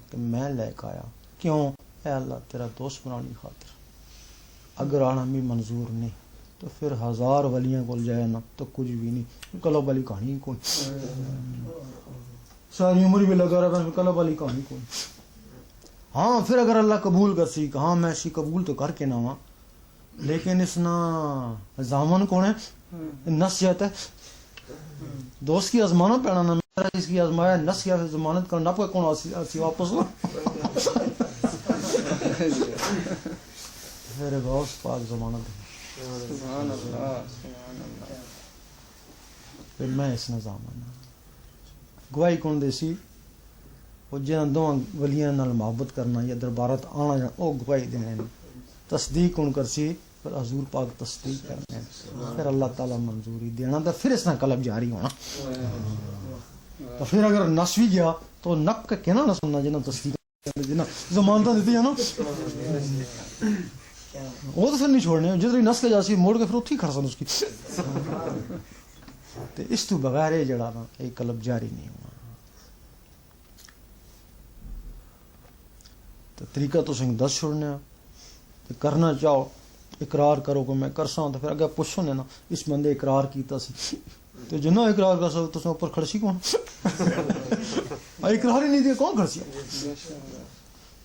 کہ میں لے کے آیا کیوں اے اللہ تیرا دوست بنانے خاطر. اگر آنا بھی منظور نہیں تو پھر 1000 ولیاں کو جائے نا تو کچھ بھی نہیں. کلب والی کہانی کوئی ساری عمر بھی لگا رہا کلب والی کہانی کوئی. ہاں پھر اگر اللہ قبول کر سی کہ ہاں میں اسی قبول تو کر کے نہ ہوا لیکن اس نا زامن کون ہے نصیحت ہے دوست کی ازمانت پینا نہ میرا اس کی ازمایا نصیحت ضمانت کرنا پہ کون اسی واپس ہو میرے غوث پاک ضمانت ہے سبحان اللہ سبحان اللہ. پھر میں اس نظام گواہی کون دے سی وہ جہاں دونوں ولیاں نال محبت کرنا یا دربارات آنا جانا وہ گواہی دینے تصدیق کون کر سی پھر حضور پاک تصدیق کرنے پھر اللہ تعالیٰ منظوری دینا تو پھر اس نے قلب جاری ہونا. تو پھر اگر نس بھی گیا تو نک کا کہنا نہ سننا جنہوں تصدیق جنہوں ضمانتیں دیتی ہیں نا وہ تو پھر نہیں چھوڑنے جدھر نس کے جاسی موڑ کے پھر اتھی کھڑا سن اس کی تو اس تو بغیر یہ جڑا نا ایک قلب جاری نہیں ہونا. تو طریقہ تو سنگ دس چھوڑنے تو کرنا چاہو اقرار کرو کہ میں کرسا ہوں تو پھر اگر پوچھو نے نا اس بندے اقرار کیتا سی تو جنہ اقرار کر سکتے تو اوپر کھڑسی کون اقرار ہی نہیں دیا کون کھڑسی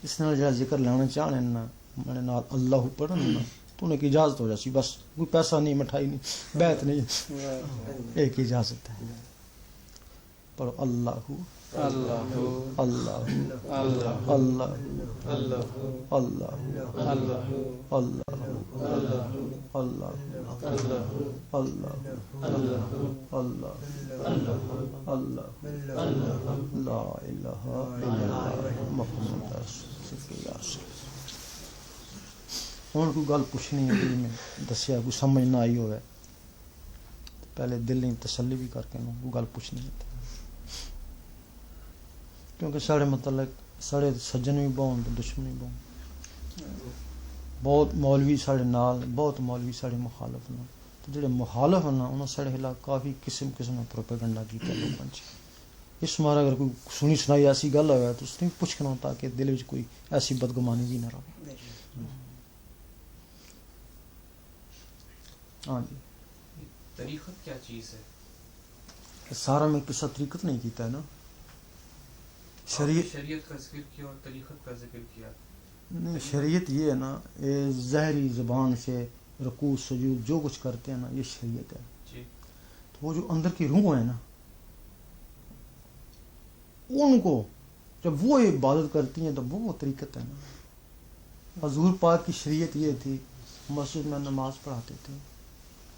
اس نے جڑا ذکر لینا چاہنے نا میں نے اللہ پڑھن نا تو نے کی اجازت ہو جاسی بس کوئی پیسہ نہیں مٹھائی نہیں بیعت نہیں ایک اجازت ہے پڑھو اللہ اللہ اللہ اللہ اللہ اللہ اللہ اللہ اللہ اللہ اللہ اللہ اللہ لا الہ الا اللہ محمد رسول اللہ. ہوں کوئی گل پوچھنی ہے میں دسیا کوئی سمجھ نہ آئی ہوئے پہلے دل نہیں تسلی بھی کر کے کوئی گل پوچھنی ہے کیونکہ سارے متعلق سارے سجن بھی بہن تو دشمن بھی بہن بہت مولوی سارے نال بہت مولوی سارے مخالف نے تو جڑے مخالف ہیں نا انہوں سارے خلاف کافی قسم قسم پروپیگنڈا کیا لوگوں اس مارا اگر کوئی سنی سنائی ایسی گل ہوئے تو اس نے پوچھنا تاکہ دل میں کوئی ایسی بدگمانی بھی نہ رہے. ہاں جی طریقت کیا چیز ہے؟ سارا میں کسا طریقت نہیں کیتا ہے نا شریعت کا ذکر کیا اور طریقت کا ذکر کیا. نہیں شریعت یہ ہے نا ظاہری زبان سے رکوع سجود جو کچھ کرتے ہیں نا یہ شریعت ہے جی. تو وہ جو اندر کی روح ہے نا ان کو جب وہ عبادت کرتی ہیں تو وہ طریقت ہے نا. حضور پاک کی شریعت یہ تھی مسجد میں نماز پڑھاتے تھے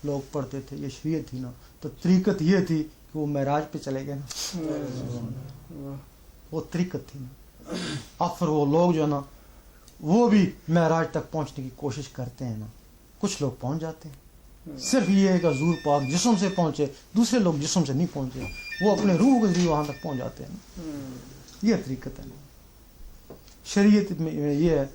لوگ پڑھتے تھے یہ شریعت تھی نا. تو طریقت یہ تھی کہ وہ معراج پہ چلے گئے نا وہ طریقت تھی نا. اب پھر وہ لوگ جو ہے نا وہ بھی معراج تک پہنچنے کی کوشش کرتے ہیں نا کچھ لوگ پہنچ جاتے ہیں صرف یہ ہے کہ حضور پاک جسم سے پہنچے دوسرے لوگ جسم سے نہیں پہنچے وہ اپنے روح کے ذریعے وہاں تک پہنچ جاتے ہیں. یہ طریقت ہے نا. شریعت میں یہ ہے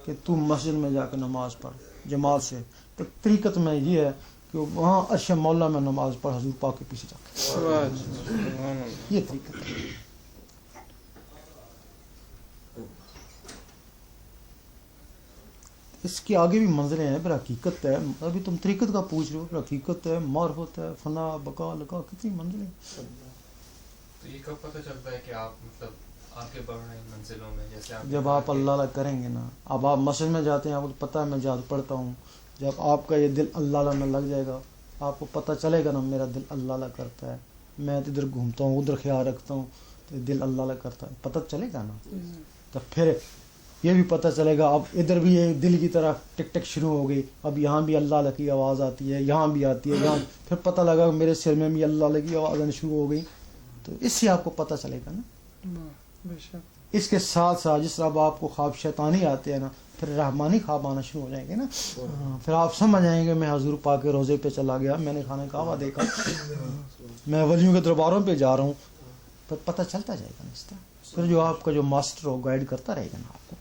کہ تو مسجد میں جا کے نماز پڑھ جماعت سے تو طریقت میں یہ ہے کہ وہاں عرش مولا میں نماز پڑھ حضور پاک کے پیچھے جا کے یہ طریقت ہے. اس کے آگے بھی منزلیں ہیں پھر حقیقت ہے ابھی تم طریقت کا پوچھ رہے ہو پھر حقیقت ہے معرفت ہے فنا بقا لقا کتنی منزلیں. تو یہ کب پتہ چلتا ہے کہ آپ مطلب آگے بڑھ رہے ہیں منزلوں میں جیسے جب آپ اللہ اللہ کریں گے نا اب آپ مسجد میں جاتے ہیں آپ کو پتہ ہے میں جہاد پڑھتا ہوں جب آپ کا یہ دل اللہ اللہ میں لگ جائے گا آپ کو پتہ چلے گا نا میرا دل اللہ اللہ کرتا ہے میں ادھر گھومتا ہوں ادھر خیال رکھتا ہوں تو دل اللہ اللہ کرتا ہے پتہ چلے گا نا. تو پھر یہ بھی پتہ چلے گا اب ادھر بھی یہ دل کی طرح ٹک ٹک شروع ہو گئی اب یہاں بھی اللہ اللہ کی آواز آتی ہے یہاں بھی آتی ہے یہاں پھر پتہ لگا میرے سر میں بھی اللہ اللہ کی آواز آنی شروع ہو گئی تو اس سے آپ کو پتہ چلے گا نا. اس کے ساتھ ساتھ جس طرح آپ کو خواب شیطانی آتے ہیں نا پھر رحمانی خواب آنا شروع ہو جائیں گے نا پھر آپ سمجھ آئیں گے میں حضور پاک کے روزے پہ چلا گیا میں نے خانہ کعبہ دیکھا میں ولیوں کے درباروں پہ جا رہا ہوں پھر پتہ چلتا جائے گا نا اس طرح پھر جو آپ کا جو ماسٹر ہو گائیڈ کرتا رہے گا نا آپ کو.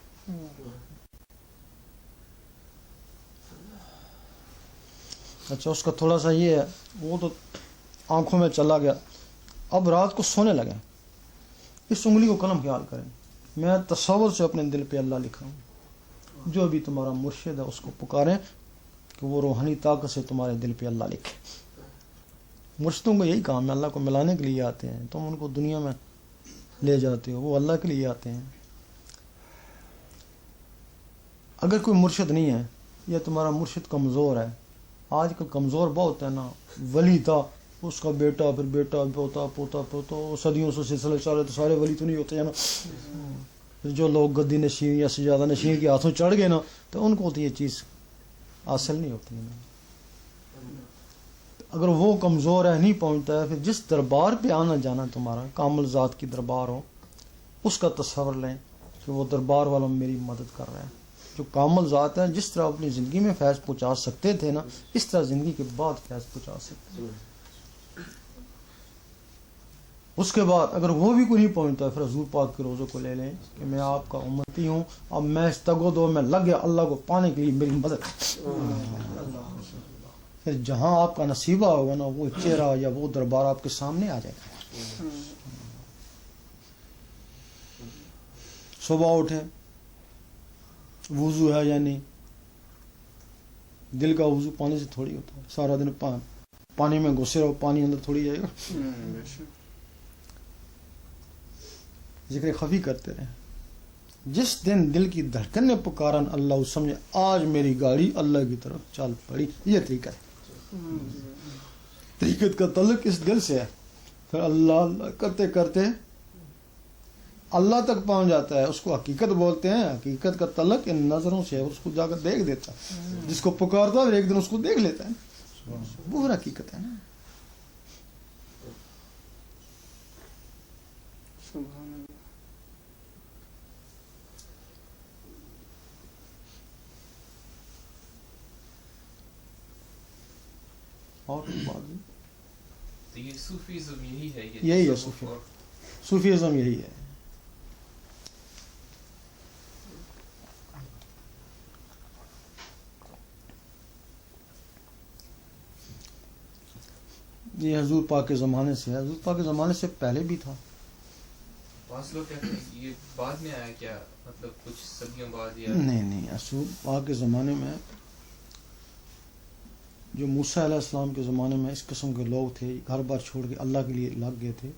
اچھا اس کا تھوڑا سا یہ ہے وہ تو آنکھوں میں چلا گیا اب رات کو سونے لگے اس انگلی کو قلم خیال کریں میں تصور سے اپنے دل پہ اللہ لکھ رہا ہوں. جو بھی تمہارا مرشد ہے اس کو پکاریں کہ وہ روحانی طاقت سے تمہارے دل پہ اللہ لکھے. مرشدوں کو یہی کام ہے, اللہ کو ملانے کے لیے آتے ہیں. تم ان کو دنیا میں لے جاتے ہو, وہ اللہ کے لیے آتے ہیں. اگر کوئی مرشد نہیں ہے یا تمہارا مرشد کمزور ہے, آج کل کمزور بہت ہے نا. ولی تھا, اس کا بیٹا, پھر بیٹا, پوتا, پوتا, پوتا, صدیوں سے سلسلے چلے تو سارے ولی تو نہیں ہوتے ہیں نا. جو لوگ گدی نشین یا سجادہ نشین کے ہاتھوں چڑھ گئے نا, تو ان کو تو یہ چیز حاصل نہیں ہوتی ہے نا. اگر وہ کمزور ہے, نہیں پہنچتا ہے, پھر جس دربار پہ آنا جانا تمہارا کامل ذات کی دربار ہو, اس کا تصور لیں کہ وہ دربار والا میری مدد کر رہا ہے. جو کامل ذات ہے, جس طرح اپنی زندگی میں فیض پہنچا سکتے تھے نا, اس طرح زندگی کے بعد فیض پہنچا سکتے. اس کے بعد اگر وہ بھی کوئی نہیں پہنچتا ہے, پھر حضور پاک کے روزوں کو لے لیں کہ میں آپ کا امتی ہوں, اب میں اس تگو دو میں لگ گیا, اللہ کو پانے کے لیے میری مدد. پھر جہاں آپ کا نصیبہ ہوگا نا, وہ چہرہ یا وہ دربار آپ کے سامنے آ جائے گا. صبح اٹھے, وضو ہے یا نہیں, دل کا وضو پانی سے تھوڑی ہوتا ہے. سارا دن پانی میں گھسے رہو, پانی اندر تھوڑی جائے گا. ذکر خفی کرتے رہیں. جس دن دل کی دھڑکن نے پکارا اللہ, سمجھے آج میری گاڑی اللہ کی طرف چل پڑی. یہ طریقہ ہے. طریقت کا تعلق اس دل سے ہے. پھر اللہ اللہ کرتے کرتے اللہ تک پہنچ جاتا ہے. اس کو حقیقت بولتے ہیں. حقیقت کا تعلق ان نظروں سے ہے, اس کو جا کر دیکھ دیتا ہے. جس کو پکارتا ہے ایک دن اس کو دیکھ لیتا ہے. وہ حقیقت ہے نا. اور تو یہ صوفیزم یہی ہے, یہی ہے صوفیزم یہی ہے. یہ حضور پاک کے زمانے سے ہے. حضور پاک کے زمانے سے پہلے بھی تھا. بعض لوگ کہتے ہیں یہ بعد میں آیا کیا, مطلب کچھ صدیوں بعد یا نہیں. حضور پاک کے زمانے میں جو موسیٰ علیہ السلام کے زمانے میں اس قسم کے لوگ تھے, گھر بار چھوڑ کے اللہ کے لیے لگ گئے تھے,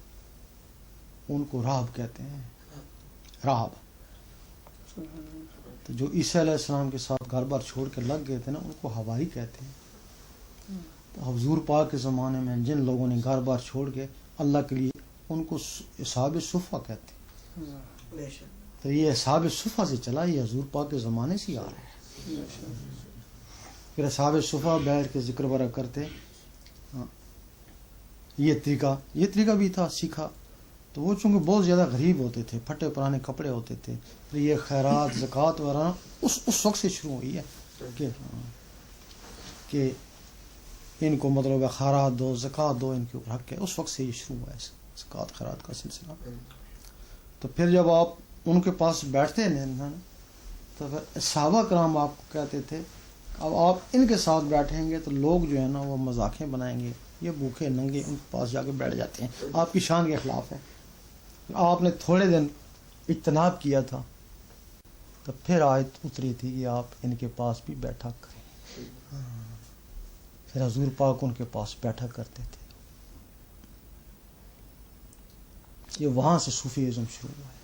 ان کو راہب کہتے ہیں. راہب. تو جو عیسیٰ علیہ السلام کے ساتھ گھر بار چھوڑ کے لگ گئے تھے نا, ان کو حواری کہتے ہیں. تو حضور پاک کے زمانے میں جن لوگوں نے گھر بار چھوڑ کے اللہ کے لیے, ان کو اصحاب صفہ کہتے ہیں. تو یہ اصحاب صفہ سے چلا, یہ حضور پاک کے زمانے سے آ رہا ہے. پھر اصحاب صفہ بیٹھ کے ذکر برا کرتے. یہ طریقہ بھی تھا سیکھا. تو وہ چونکہ بہت زیادہ غریب ہوتے تھے, پھٹے پرانے کپڑے ہوتے تھے, تو یہ خیرات زکوٰۃ وغیرہ اس وقت سے شروع ہوئی ہے کہ ان کو مطلب خیرات دو, زکوٰۃ دو, ان کے اوپر حق ہے. اس وقت سے یہ شروع ہوا ہے زکوٰۃ خیرات کا سلسلہ. تو پھر جب آپ ان کے پاس بیٹھتے ہیں تو پھر صحابہ کرام آپ کو کہتے تھے اب آپ ان کے ساتھ بیٹھیں گے تو لوگ جو ہے نا وہ مذاقیں بنائیں گے, یہ بھوکے ننگے ان کے پاس جا کے بیٹھ جاتے ہیں, آپ کی شان کے خلاف ہے. آپ نے تھوڑے دن اجتناب کیا تھا, تو پھر آیت اتری تھی کہ آپ ان کے پاس بھی بیٹھا کریں. پھر حضور پاک ان کے پاس بیٹھا کرتے تھے. یہ وہاں سے صوفیزم شروع ہوا ہے.